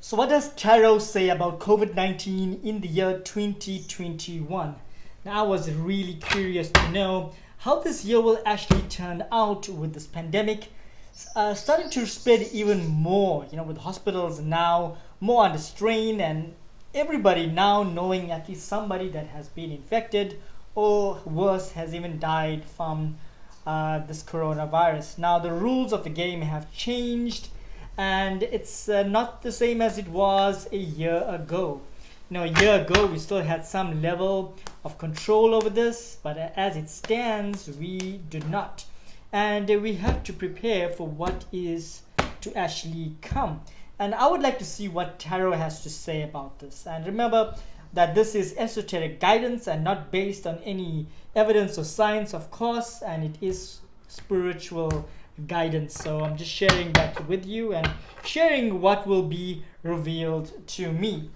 So, what does tarot say about COVID-19 in the year 2021? Now, I was really curious to know how this year will actually turn out with this pandemic starting to spread even more, with hospitals now more under strain and everybody now knowing at least somebody that has been infected or worse has even died from this coronavirus. Now, the rules of the game have changed and it's not the same as it was a year ago. A year ago we still had some level of control over this, but as it stands, we do not. And we have to prepare for what is to actually come. And I would like to see what tarot has to say about this. And remember that this is esoteric guidance and not based on any evidence or science, of course, and it is spiritual guidance. So I'm just sharing that with you and sharing what will be revealed to me.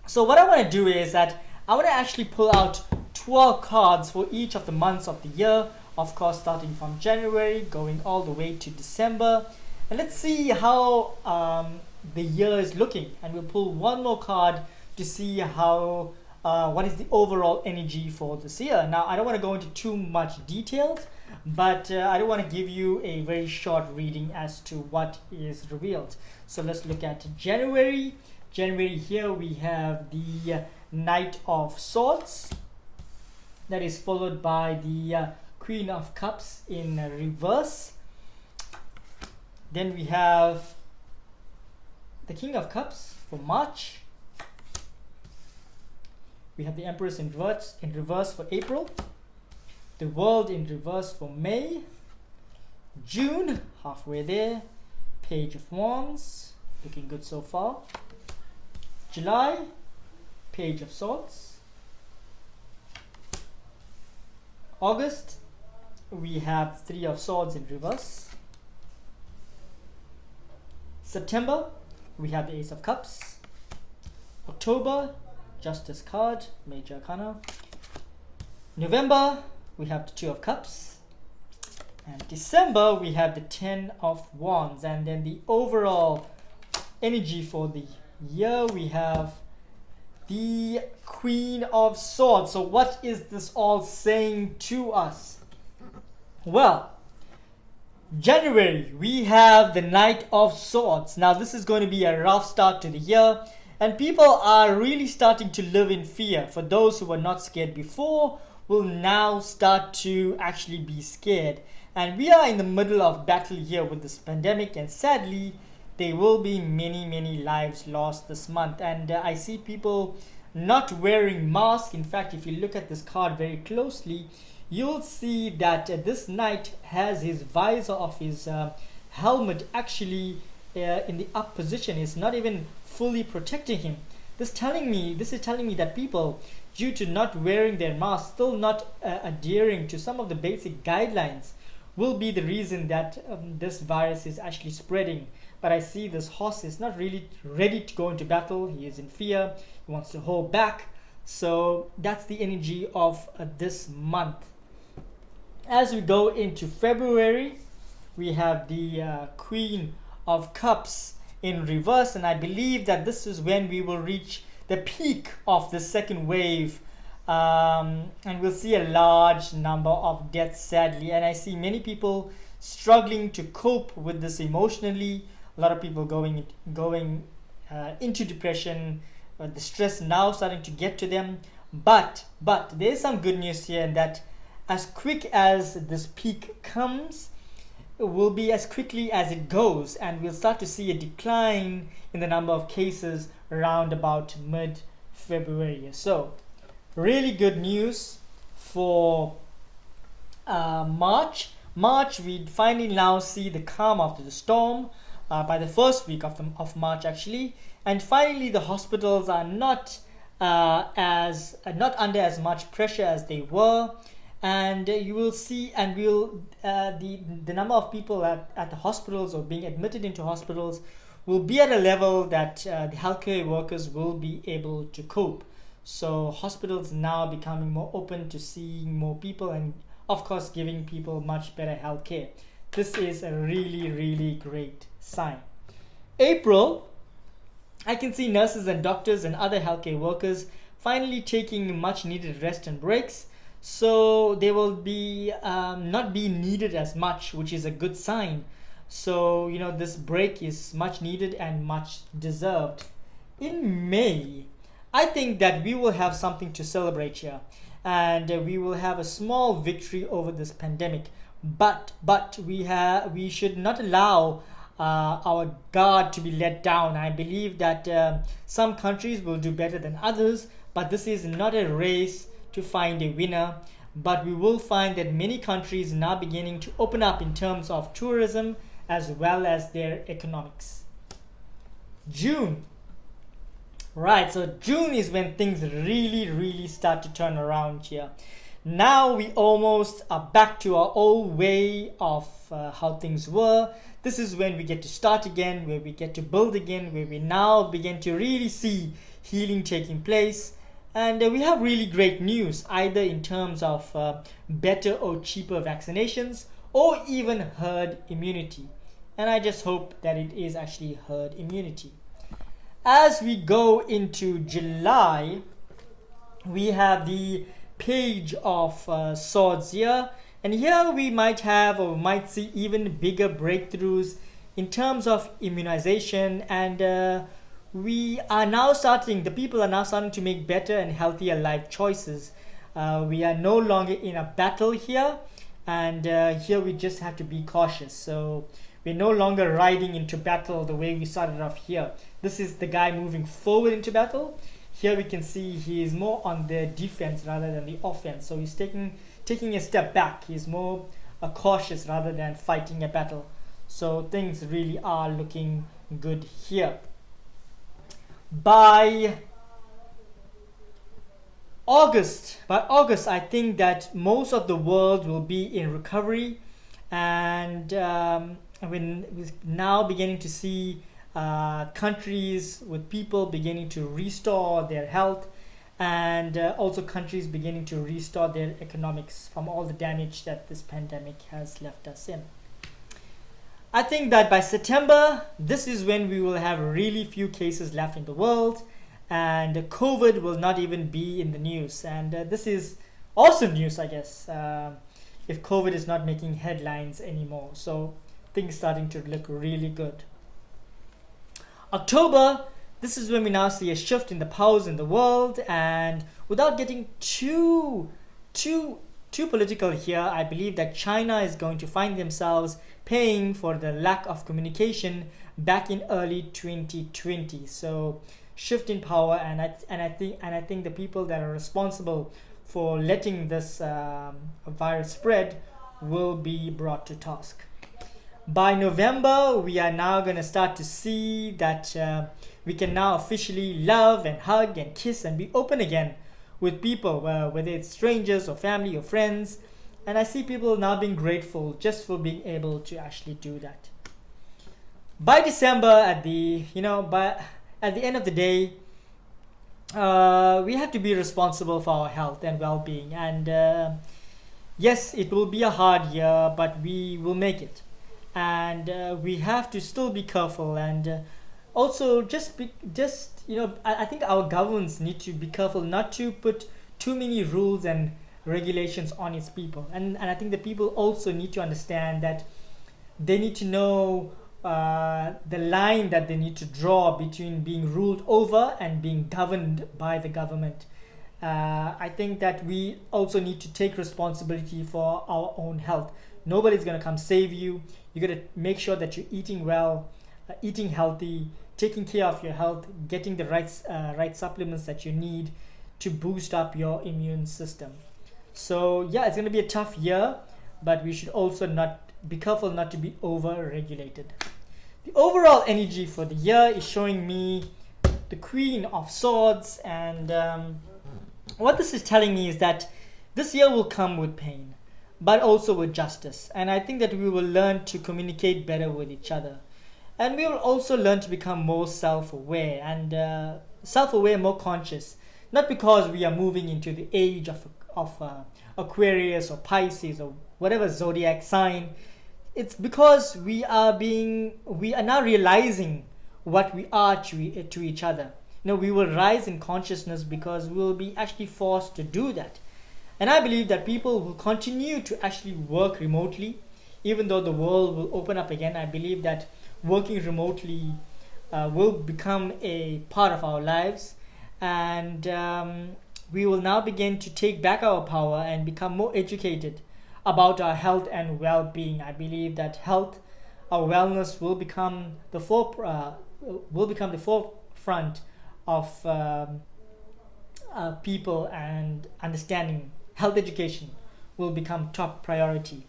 So what I want to do is that I want to actually pull out 12 cards for each of the months of the year, of course starting from January going all the way to December, and let's see how the year is looking, and we'll pull one more card to see how what is the overall energy for this year. Now, I don't want to go into too much details, but I don't want to give you a very short reading as to what is revealed. So let's look at January. Here we have the Knight of Swords, that is followed by the Queen of Cups in reverse. Then we have the King of Cups for March. We have the Empress in reverse for April. The World in reverse for May. June, halfway there. Page of Wands, looking good so far. July, Page of Swords. August, we have Three of Swords in reverse. September, we have the Ace of Cups. October, Justice card, Major Arcana. November, we have the Two of Cups. And December, we have the Ten of Wands. And then the overall energy for the year, we have the Queen of Swords. So what is this all saying to us? Well, January, we have the Knight of Swords. Now, this is going to be a rough start to the year, and people are really starting to live in fear. For those who were not scared before, will now start to actually be scared. And we are in the middle of battle here with this pandemic, and sadly, there will be many lives lost this month. And I see people not wearing masks. In fact, if you look at this card very closely, you'll see that this knight has his visor of his helmet actually in the up position. It's not even fully protecting him. This is telling me that people, due to not wearing their masks, still not adhering to some of the basic guidelines, will be the reason that this virus is actually spreading. But I see this horse is not really ready to go into battle. He is in fear. He wants to hold back. So that's the energy of this month. As we go into February, we have the Queen of Cups in reverse, and I believe that this is when we will reach the peak of the second wave, and we'll see a large number of deaths, sadly. And I see many people struggling to cope with this emotionally. A lot of people going into depression, the stress now starting to get to them. But there's some good news here, in that as quick as this peak comes, it will be as quickly as it goes, and we'll start to see a decline in the number of cases around about mid-February. So really good news for March. We finally now see the calm after the storm by the first week of March actually, and finally the hospitals are not under as much pressure as they were. And you will see, and the number of people at the hospitals or being admitted into hospitals will be at a level that the healthcare workers will be able to cope. So hospitals now becoming more open to seeing more people, and of course giving people much better healthcare. This is a really great sign. April, I can see nurses and doctors and other healthcare workers finally taking much needed rest and breaks. So they will be not be needed as much, which is a good sign. So, this break is much needed and much deserved. In May, I think that we will have something to celebrate here, and we will have a small victory over this pandemic. But we should not allow our guard to be let down. I believe that some countries will do better than others, but this is not a race to find a winner. But we will find that many countries are now beginning to open up in terms of tourism as well as their economics. June. Right, so June is when things really, really start to turn around here. Now we almost are back to our old way of how things were. This is when we get to start again, where we get to build again, where we now begin to really see healing taking place. And we have really great news, either in terms of better or cheaper vaccinations, or even herd immunity. And I just hope that it is actually herd immunity. As we go into July, we have the Page of Swords here. And here we might have or might see even bigger breakthroughs in terms of immunization. And the people are now starting to make better and healthier life choices. We are no longer in a battle here. And here we just have to be cautious. So we're no longer riding into battle the way we started off here. This is the guy moving forward into battle. Here we can see he is more on the defense rather than the offense. So he's taking a step back. He's more cautious rather than fighting a battle. So things really are looking good here. By August, I think that most of the world will be in recovery, and we're now beginning to see countries with people beginning to restore their health, and also countries beginning to restore their economics from all the damage that this pandemic has left us in. I think that by September, this is when we will have really few cases left in the world, and COVID will not even be in the news. And this is awesome news, I guess, if COVID is not making headlines anymore. So things starting to look really good. October, this is when we now see a shift in the powers in the world, and without getting too political here, I believe that China is going to find themselves paying for the lack of communication back in early 2020. So shift in power, and I think the people that are responsible for letting this virus spread will be brought to task. By November, we are now going to start to see that we can now officially love and hug and kiss and be open again with people, whether it's strangers or family or friends. And I see people now being grateful just for being able to actually do that. By December, at the end of the day, we have to be responsible for our health and well-being. And yes, it will be a hard year, but we will make it. And we have to still be careful, and also I think our governments need to be careful not to put too many rules and regulations on its people. And I think the people also need to understand that they need to know the line that they need to draw between being ruled over and being governed by the government. I think that we also need to take responsibility for our own health. Nobody's going to come save you. You got to make sure that you're eating well, eating healthy, taking care of your health, getting the right supplements that you need to boost up your immune system. So yeah, it's going to be a tough year, but we should also not be careful not to be over-regulated. The overall energy for the year is showing me the Queen of Swords, and what this is telling me is that this year will come with pain, but also with justice. And I think that we will learn to communicate better with each other. And we will also learn to become more self-aware and more conscious. Not because we are moving into the age of Aquarius or Pisces or whatever zodiac sign. It's because we are now realizing what we are to each other. We will rise in consciousness because we'll be actually forced to do that. And I believe that people will continue to actually work remotely, even though the world will open up again. I believe that working remotely will become a part of our lives, and we will now begin to take back our power and become more educated about our health and well-being. I believe that health, our wellness, will become the forefront of people, and understanding health education will become top priority.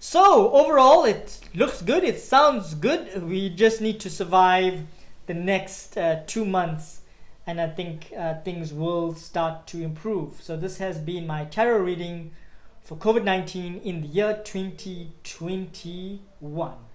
So overall, it looks good, it sounds good. We just need to survive the next 2 months, and I think things will start to improve. So this has been my tarot reading for COVID-19 in the year 2021.